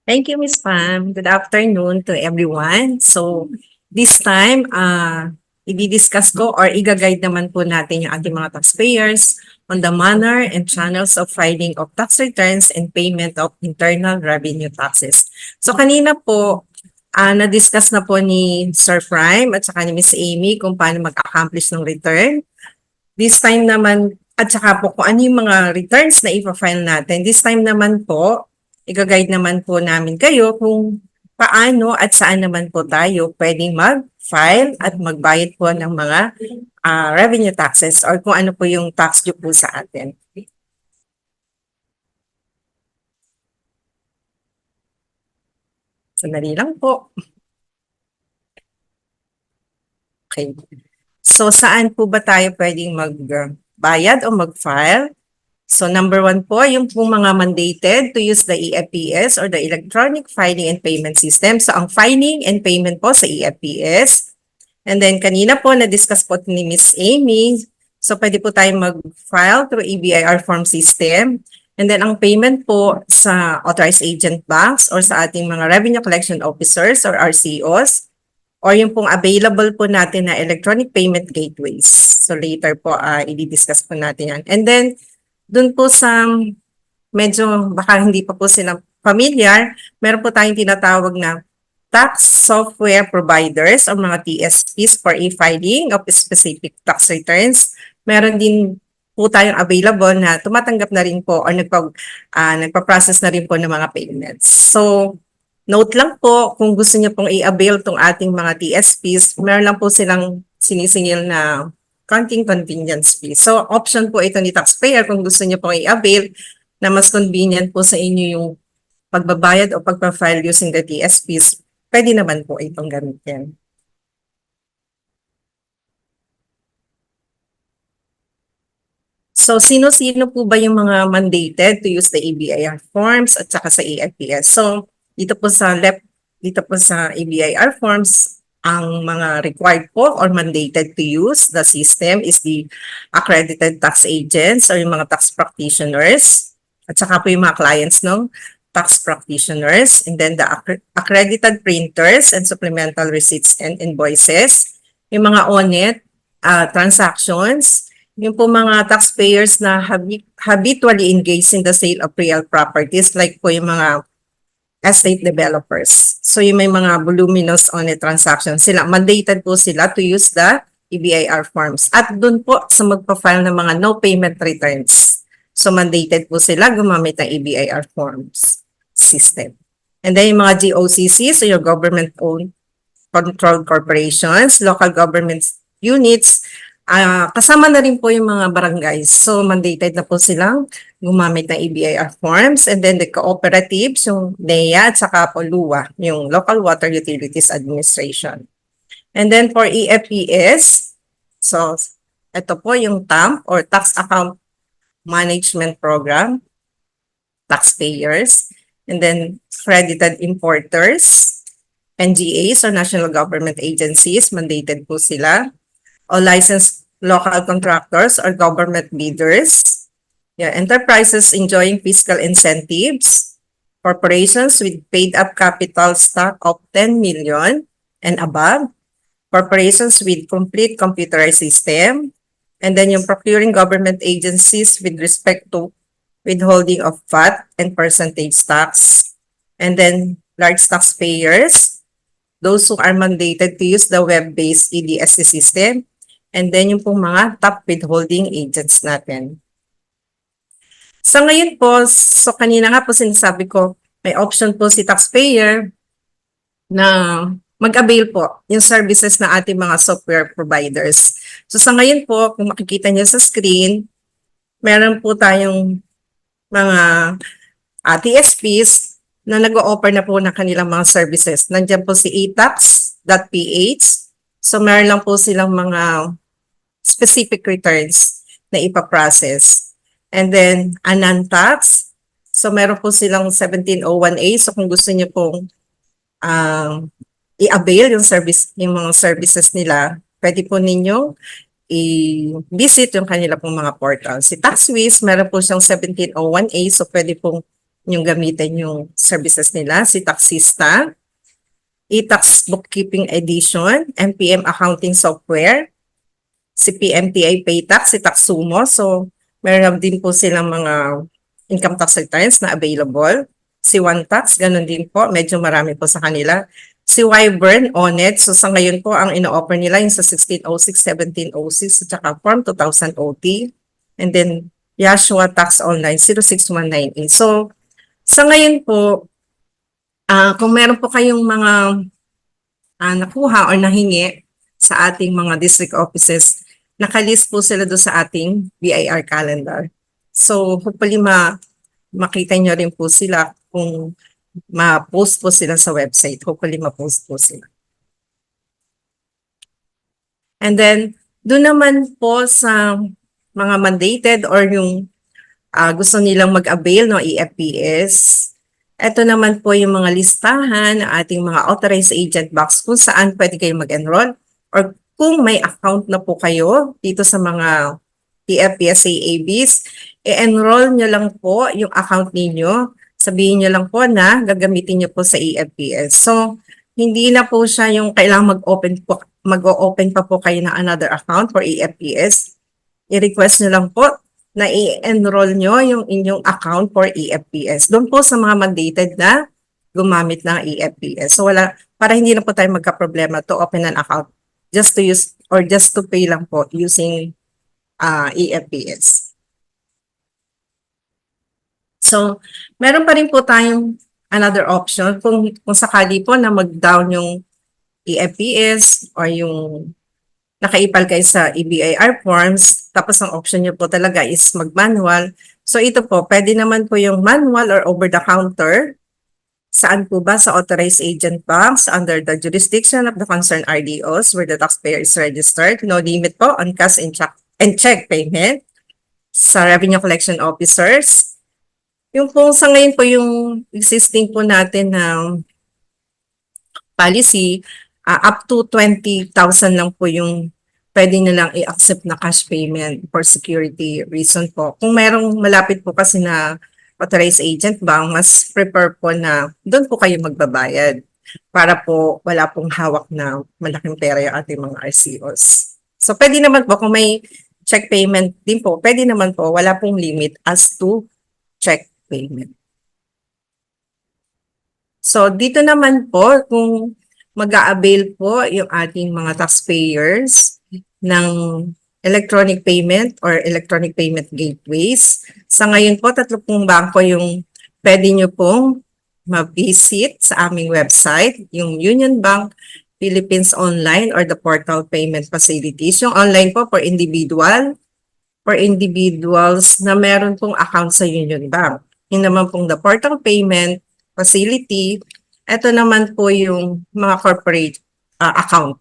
Thank you, Miss Pam. Good afternoon to everyone. So, this time, i-discuss ko or i-guide naman po natin yung ating mga taxpayers on the manner and channels of filing of tax returns and payment of internal revenue taxes. So, kanina po, na-discuss na po ni Sir Prime at saka ni Miss Amy kung paano mag-accomplish ng return. This time naman, at saka po kung ano yung mga returns na ipa-file natin. This time naman po, i-guide naman po namin kayo kung paano at saan naman po tayo pwedeng mag-file at magbayad po ng mga revenue taxes or kung ano po yung tax due po sa atin. Sandali lang po. Okay. So, saan po ba tayo pwedeng magbayad o mag-file? So number 1 po, yung pong mga mandated to use the EFPS or the Electronic Filing and Payment System. So ang filing and payment po sa EFPS. And then kanina po na-discuss po ni Miss Amy. So pwede po tayong mag-file through EBIR form system. And then ang payment po sa authorized agent banks or sa ating mga revenue collection officers or RCOs or yung pong available po natin na electronic payment gateways. So later po i-discuss po natin yan. And then doon po sa medyo baka hindi pa po sila familiar, meron po tayong tinatawag na tax software providers o mga TSPs for e-filing of specific tax returns. Meron din po tayong available na tumatanggap na rin po o nagpa-process na rin po ng mga payments. So, note lang po kung gusto niyo pong i-avail tong ating mga TSPs, meron lang po silang sinisingil na counting convenience fee. So, option po ito ni taxpayer kung gusto niyo pong i-avail na mas convenient po sa inyo yung pagbabayad o pagpa-file using the TSPs, pwede naman po itong gamitin. So, sino-sino po ba yung mga mandated to use the EBIR forms at saka sa EFPS? So, dito po sa left, dito po sa EBIR forms, ang mga required po or mandated to use the system is the accredited tax agents or yung mga tax practitioners at saka po yung mga clients ng tax practitioners, and then the accredited printers and supplemental receipts and invoices, yung mga audit transactions, yung po mga taxpayers na habitually engaged in the sale of real properties like po yung mga estate developers. So yung may mga voluminous on-it transactions, sila, mandated po sila to use the EBIR forms. At dun po sa magpa-file ng mga no payment returns. So mandated po sila gumamit ng EBIR forms system. And then yung mga GOCC, so your government-owned controlled corporations, local government units, kasama na rin po yung mga barangays. So, mandated na po silang gumamit ng EBIR forms. And then the cooperatives, yung NEA at saka po LUA, yung Local Water Utilities Administration. And then for EFPS, so ito po yung TAMP or Tax Account Management Program, taxpayers. And then credited importers, NGAs or National Government Agencies, mandated po sila. O licensed local contractors or government bidders, enterprises enjoying fiscal incentives, corporations with paid-up capital stock of 10 million and above, corporations with complete computerized system, and then yung procuring government agencies with respect to withholding of VAT and percentage tax, and then large taxpayers, those who are mandated to use the web-based EDSC system, and then yung pong mga top withholding agents natin. So ngayon po, so kanina nga po sinasabi ko, may option po si taxpayer na mag-avail po yung services na ating mga software providers. So sa ngayon po, kung makikita niyo sa screen, meron po tayong mga TSPs na nag-o-offer na po ng kanilang mga services. Nandiyan po si etax.ph. So meron lang po silang mga specific returns na ipaprocess. And then, Anantax. So, meron po silang 1701A. So, kung gusto niyo pong i-avail yung mga services nila, pwede po ninyo i-visit yung kanila pong mga portal. Si TaxWiz, meron po siyang 1701A. So, pwede pong yung gamitin yung services nila, si Taxista, e-Tax Bookkeeping Edition, MPM Accounting Software, si PMTI Paytax, si Taxumo. So, meron din po silang mga income tax returns na available. Si OneTax, ganun din po. Medyo marami po sa kanila. Si Wyvern, Onet. So, sa ngayon po, ang ino-offer nila yung sa 1606, 1706, at saka Form 2000 OT. And then, Yashua Tax Online, 06198. So, sa ngayon po, kung meron po kayong mga nakuha or nahingi sa ating mga district offices, nakalist po sila doon sa ating BIR calendar. So, hopefully makita nyo rin po sila kung ma-post po sila sa website. Hopefully ma-post po sila. And then, doon naman po sa mga mandated or yung gusto nilang mag-avail ng EFPS, ito naman po yung mga listahan ng ating mga authorized agent box kung saan pwede kayo mag-enroll or kung may account na po kayo dito sa mga EFPS AABs, i-enroll nyo lang po yung account ninyo. Sabihin nyo lang po na gagamitin nyo po sa EFPS. So, hindi na po siya yung kailangan mag-open pa po kayo ng another account for EFPS. I-request nyo lang po na i-enroll nyo yung inyong account for EFPS. Doon po sa mga mandated na gumamit ng EFPS. So para hindi na po tayo magka-problema to open an account just to use or just to pay lang po using EFPS. So meron pa rin po tayong another option kung sakali po na mag-down yung EFPS or yung nakaipal kayo sa EBIR forms, tapos ang option nyo po talaga is mag-manual. So ito po, pwede naman po yung manual or over-the-counter. Saan po ba? Sa authorized agent banks under the jurisdiction of the concerned RDOs where the taxpayer is registered. No limit po on cash and check payment sa revenue collection officers. Yung po sa ngayon po yung existing po natin na policy, up to 20,000 lang po yung pwede nilang i-accept na cash payment for security reason po. Kung merong malapit po kasi na authorized agent ba, mas prefer po na doon po kayo magbabayad para po wala pong hawak na malaking pera yung ating mga RCOs. So pwede naman po kung may check payment din po, pwede naman po wala pong limit as to check payment. So dito naman po kung mag-a-avail po yung ating mga taxpayers ng electronic payment or electronic payment gateways. Sa ngayon po, 3 bangko yung pwede nyo pong ma-visit sa aming website, yung Union Bank Philippines Online or the Portal Payment Facilities. Yung online po for individuals na meron pong account sa Union Bank. Yung naman pong the Portal Payment Facility, ito naman po yung mga corporate account.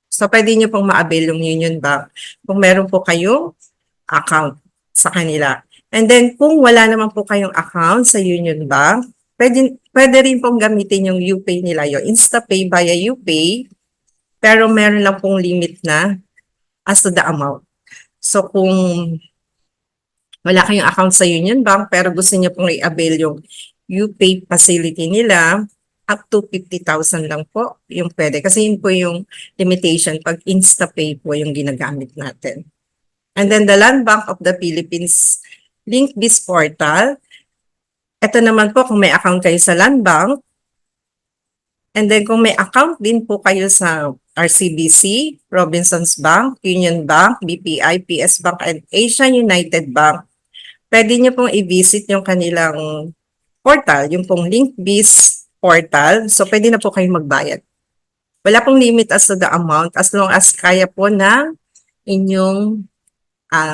So, pwede nyo pong ma-avail yung Union Bank kung meron po kayong account sa kanila. And then, kung wala naman po kayong account sa Union Bank, pwede rin pong gamitin yung UPay nila, yung InstaPay via UPay, pero meron lang pong limit na as to the amount. So, kung wala kayong account sa Union Bank, pero gusto nyo pong i-avail yung UPay facility nila, up to 50,000 lang po yung pwede. Kasi yun po yung limitation pag InstaPay po yung ginagamit natin. And then the Land Bank of the Philippines LinkBiz Portal. Ito naman po kung may account kayo sa Land Bank. And then kung may account din po kayo sa RCBC, Robinsons Bank, Union Bank, BPI, PS Bank, and Asian United Bank, pwede nyo pong i-visit yung kanilang portal, yung pong LinkBiz Portal. So, pwede na po kayong magbayad. Wala pong limit as to the amount as long as kaya po ng inyong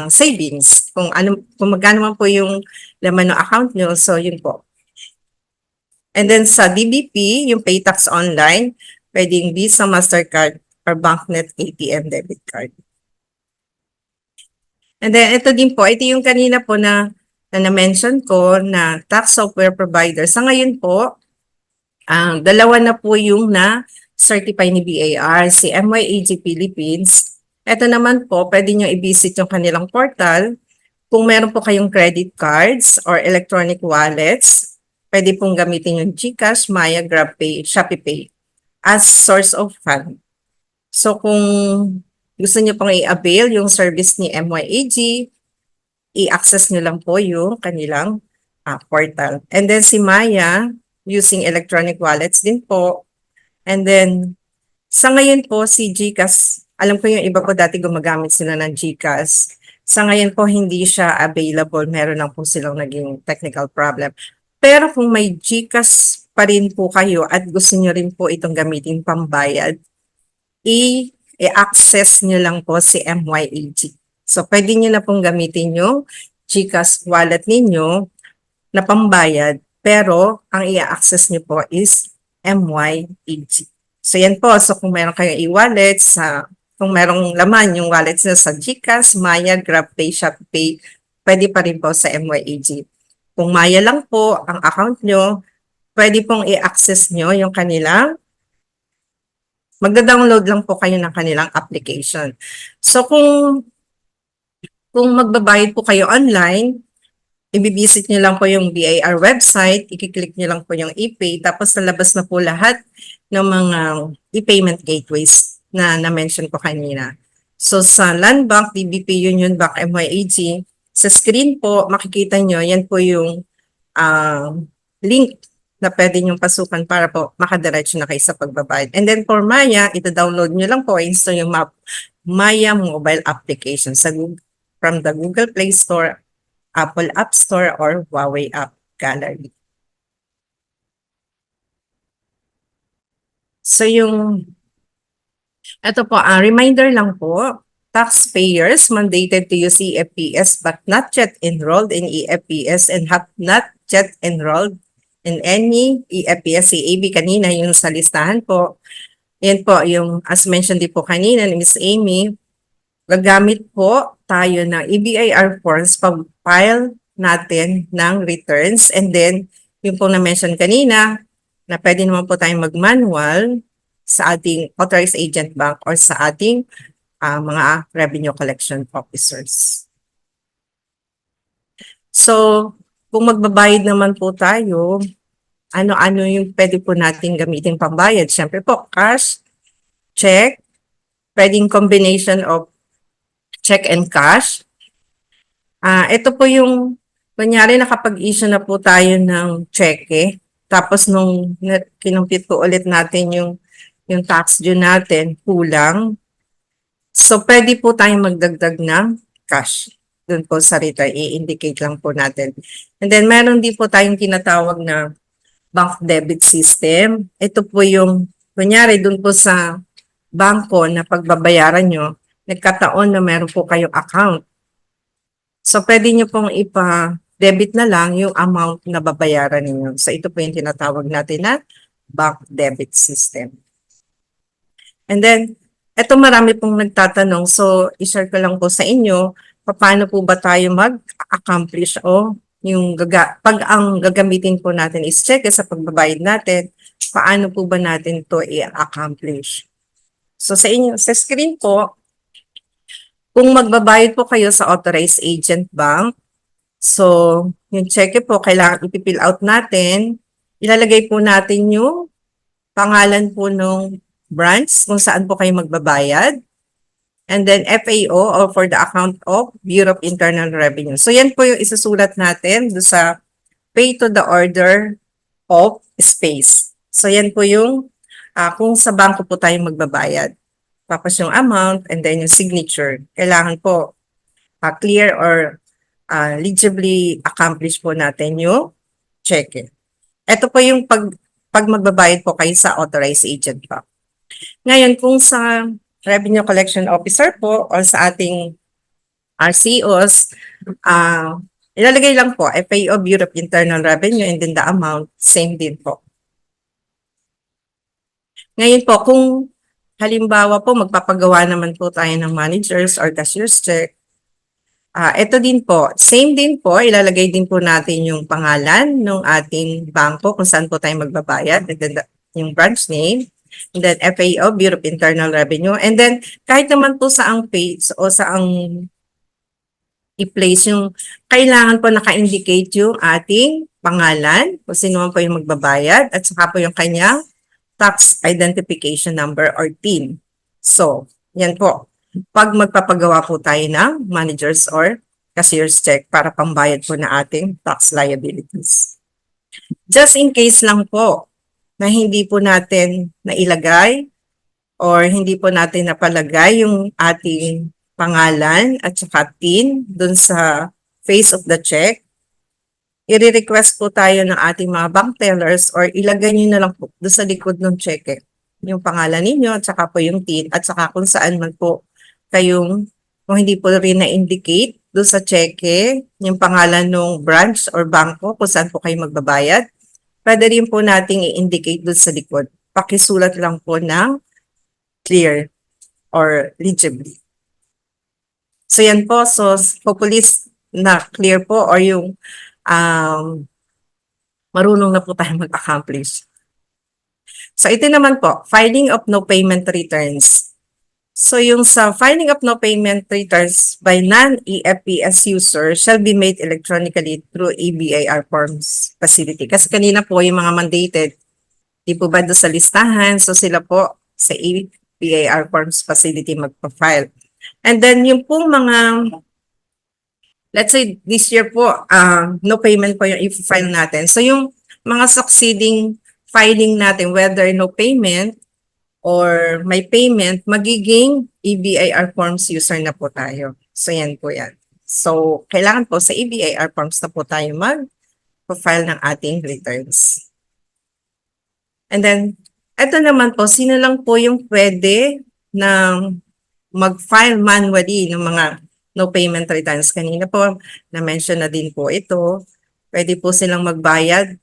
savings. Kung magkano man po yung laman ng account nyo, so yun po. And then sa DBP, yung Paytax Online, pwedeng Visa, Mastercard, or BancNet ATM debit card. And then ito din po, ito yung kanina po na na-mention ko na tax software provider. Sa ngayon po, dalawa na po yung na-certify ni BIR, si MYAG Philippines. Ito naman po, pwede nyo i-visit yung kanilang portal. Kung meron po kayong credit cards or electronic wallets, pwede pong gamitin yung GCash, Maya, GrabPay, ShopeePay as source of fund. So kung gusto niyo pong i-avail yung service ni MYAG, i-access niyo lang po yung kanilang portal. And then si Maya, using electronic wallets din po. And then sa ngayon po si GCash, alam ko yung iba po dati gumagamit sila ng GCash. Sa ngayon po hindi siya available, meron lang po silang naging technical problem. Pero kung may GCash pa rin po kayo at gusto niyo rin po itong gamitin pambayad, i-access nyo lang po si MYAG. So, pwede nyo na pong gamitin yung GCash wallet ninyo na pambayad, pero ang i-access nyo po is MYAG. So, yan po. So, kung meron kayong e-wallet, kung merong laman yung wallet nyo sa GCash, Maya, GrabPay, ShopeePay, pwede pa rin po sa MYAG. Kung Maya lang po ang account nyo, pwede pong i-access nyo yung kanilang magda-download lang po kayo ng kanilang application. So kung magbabayad po kayo online, i-visit nyo lang po yung BIR website, i-click nyo lang po yung ePay, tapos nalabas na po lahat ng mga e-payment gateways na na-mention ko kanina. So sa Land Bank, DBP Union Bank, MYAG, sa screen po, makikita nyo, yan po yung link na pwede niyong pasukan para po makadiretso na kayo sa pagbabayad. And then for Maya, ito-download nyo lang po, install yung Maya mobile application from the Google Play Store, Apple App Store, or Huawei App Gallery. So ito po, reminder lang po, taxpayers mandated to use EFPS but not yet enrolled in EFPS and have not yet enrolled in any EFPS CAB kanina yung sa listahan po. Yan po yung as mentioned din po kanina ni Ms. Amy, gagamit po tayo ng EBIR forms pag-file natin ng returns, and then yung po na-mention kanina na pwede naman po tayong mag-manual sa ating authorized agent bank or sa ating mga revenue collection officers. So, kung magbabayad naman po tayo, ano-ano yung pwede po natin gamitin pambayad? Siyempre po, cash, check, pwedeng combination of check and cash. Ito po yung, kunyari nakapag-issue na po tayo ng cheque, tapos nung kinumpit po ulit natin yung tax due natin, kulang. So, pwede po tayong magdagdag ng cash. Doon po sa return, i-indicate lang po natin. And then, meron din po tayong tinatawag na bank debit system. Ito po yung, kunyari, doon po sa bangko na pagbabayaran nyo, nagkataon na meron po kayong account. So, pwede nyo pong ipa-debit na lang yung amount na babayaran ninyo. So, ito po yung tinatawag natin na bank debit system. And then, ito marami pong nagtatanong. So, i-share ko lang po sa inyo, paano po ba tayo mag-accomplish o yung pag ang gagamitin po natin is check sa pagbabayad natin, paano po ba natin to i-accomplish? So, sa inyo, sa screen po, kung magbabayad po kayo sa authorized agent bank, so, yung check po, kailangan ipipill out natin, ilalagay po natin yung pangalan po ng branch kung saan po kayo magbabayad. And then FAO or for the account of Bureau of Internal Revenue. So yan po yung isusulat natin do sa pay to the order of space. So yan po yung kung sa bangko po tayo magbabayad. Tapos yung amount and then yung signature. Kailangan po clear or legibly accomplish po natin yung check. Ito po yung pag magbabayad po kayo sa authorized agent po. Ngayon kung sa Revenue Collection Officer po o sa ating RCOs, ilalagay lang po FAO Bureau of Internal Revenue and then the amount, same din po. Ngayon po, kung halimbawa po magpapagawa naman po tayo ng managers or cashier's check, ito din po, same din po, ilalagay din po natin yung pangalan ng ating bangko kung saan po tayo magbabayad, and then yung branch name, and then FAO, Bureau of Internal Revenue. And then, kahit naman po saang page o saang i-place yung, kailangan po naka-indicate yung ating pangalan, kung sino man po yung magbabayad, at saka po yung kanyang tax identification number or TIN. So, yan po. Pag magpapagawa po tayo ng managers or cashier's check para pambayad po na ating tax liabilities. Just in case lang po na hindi po natin nailagay or hindi po natin napalagay yung ating pangalan at saka TIN dun sa face of the check, i-request po tayo ng ating mga bank tellers or ilagay nyo na lang po doon sa likod ng cheque yung pangalan ninyo at saka po yung TIN at saka kung saan man po kayong, kung hindi po rin na-indicate doon sa cheque yung pangalan ng branch or bangko kung saan po kayo magbabayad, pwede rin po nating i-indicate doon sa likod. Pakisulat lang po ng clear or legibly. So yan po, so hopefully na clear po or yung marunong na po tayo mag-accomplish. So ito naman po, filing of no payment returns. So yung sa filing of no payment returns by non-EFPS user shall be made electronically through ABIR forms facility. Kasi kanina po yung mga mandated, di po ba doon sa listahan, so sila po sa ABIR forms facility magpa-file. And then yung pong mga, let's say this year po, no payment po yung i-file natin. So yung mga succeeding filing natin, whether no payment or may payment, magiging ABIR forms user na po tayo. So yan po yan. So kailangan po sa ABIR forms na po tayo mag-file ng ating returns. And then, ito naman po, sino lang po yung pwede na mag-file manually ng mga no payment returns. Kanina po, na-mention na din po ito. Pwede po silang magbayad.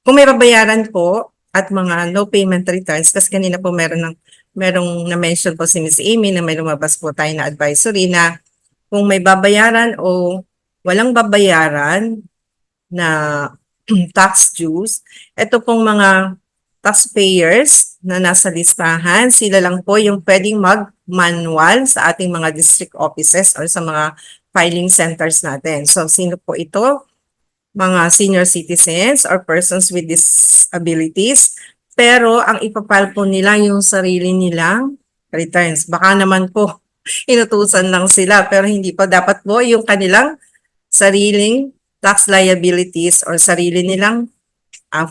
Kung may babayaran po at mga no payment returns, kasi kanina po merong na-mention po si Ms. Amy na may lumabas po tayo na advisory na kung may babayaran o walang babayaran na tax dues, ito pong mga taxpayers na nasa listahan, sila lang po yung pwedeng mag-manual sa ating mga district offices or sa mga filing centers natin. So, sino po ito? Mga senior citizens or persons with disabilities. Pero, ang ipapile po nila yung sarili nilang returns. Baka naman po, inutusan lang sila. Pero hindi po. Dapat po yung kanilang sariling tax liabilities or sarili nilang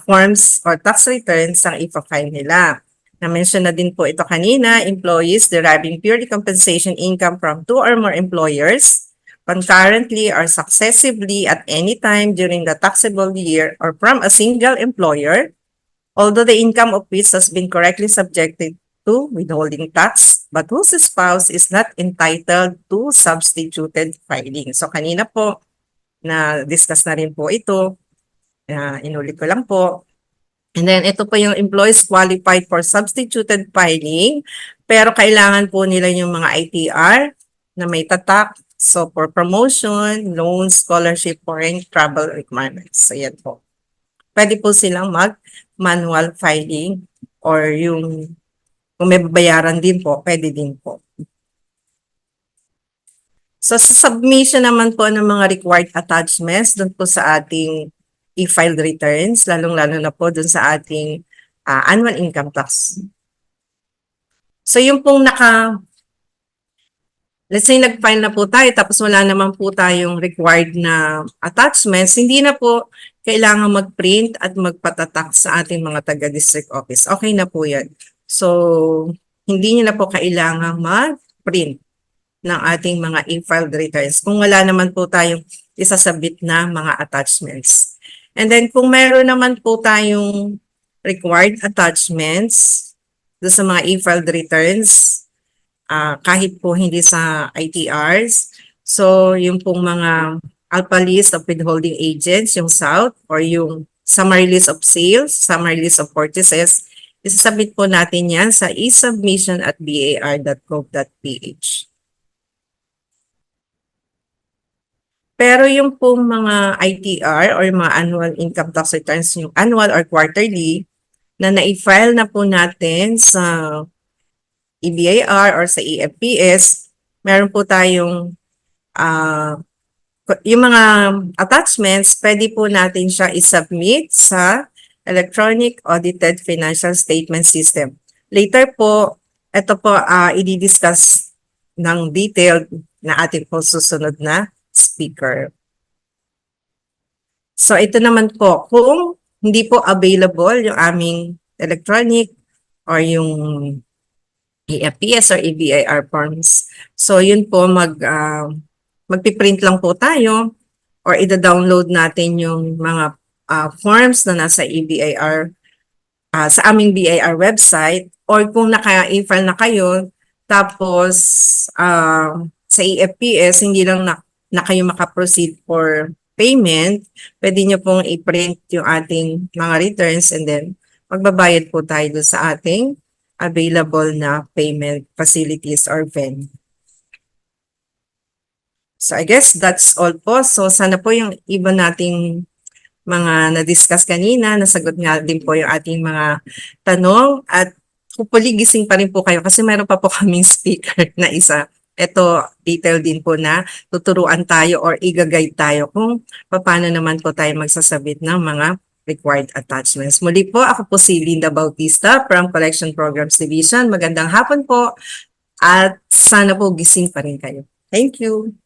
forms or tax returns ang ipafile nila. Na-mention na din po ito kanina, employees deriving purely compensation income from two or more employers concurrently or successively at any time during the taxable year or from a single employer, although the income of which has been correctly subjected to withholding tax, but whose spouse is not entitled to substituted filing. So kanina po, na-discuss na rin po ito. Inulit ko lang po. And then ito po yung employees qualified for substituted filing, pero kailangan po nila yung mga ITR na may tatak. So for promotion, loans, scholarship, foreign travel requirements. So yan po. Pwede po silang mag-manual filing or yung kung may babayaran din po, pwede din po. So sa submission naman po ng mga required attachments doon po sa ating e-filed returns, lalong-lalo na po dun sa ating annual income tax. So yung pong let's say nag-file na po tayo tapos wala naman po tayong required na attachments, hindi na po kailangan mag-print at magpatatak sa ating mga taga-district office. Okay na po yan. So hindi nyo na po kailangan mag-print ng ating mga e-filed returns kung wala naman po tayong isasabit na mga attachments. And then kung meron naman po tayong required attachments doon sa mga e-filed returns, kahit po hindi sa ITRs, so yung pong mga ALPA list of withholding agents, yung SOUT, or yung summary list of sales, summary list of purchases, isasubmit po natin yan sa e-submission at bar.gov.ph. Pero yung pong mga ITR or mga annual income tax returns, yung annual or quarterly, na na-file na po natin sa EBIR or sa EFPS, meron po tayong yung mga attachments, pwede po natin siya i-submit sa Electronic Audited Financial Statement System. Later po, ito po i-discuss ng detailed na ating po susunod na speaker. So ito naman po, kung hindi po available yung aming electronic or yung EFPS or EBIR forms. So yun po, magpiprint lang po tayo or ida-download natin yung mga forms na nasa EBIR sa aming BIR website, or kung naka-e-file na kayo, tapos sa EFPS, hindi lang na kayo makaproceed for payment, pwede nyo pong i-print yung ating mga returns and then magbabayad po tayo doon sa ating available na payment facilities or venue. So I guess that's all po. So sana po yung iba nating mga na-discuss kanina, nasagot nga din po yung ating mga tanong at hopefully gising pa rin po kayo kasi meron pa po kaming speaker na isa. Ito, detail din po na tuturuan tayo or i-guide tayo kung paano naman po tayo magsasabit ng mga required attachments. Muli po, ako po si Linda Bautista from Collection Programs Division. Magandang hapon po at sana po gising pa rin kayo. Thank you.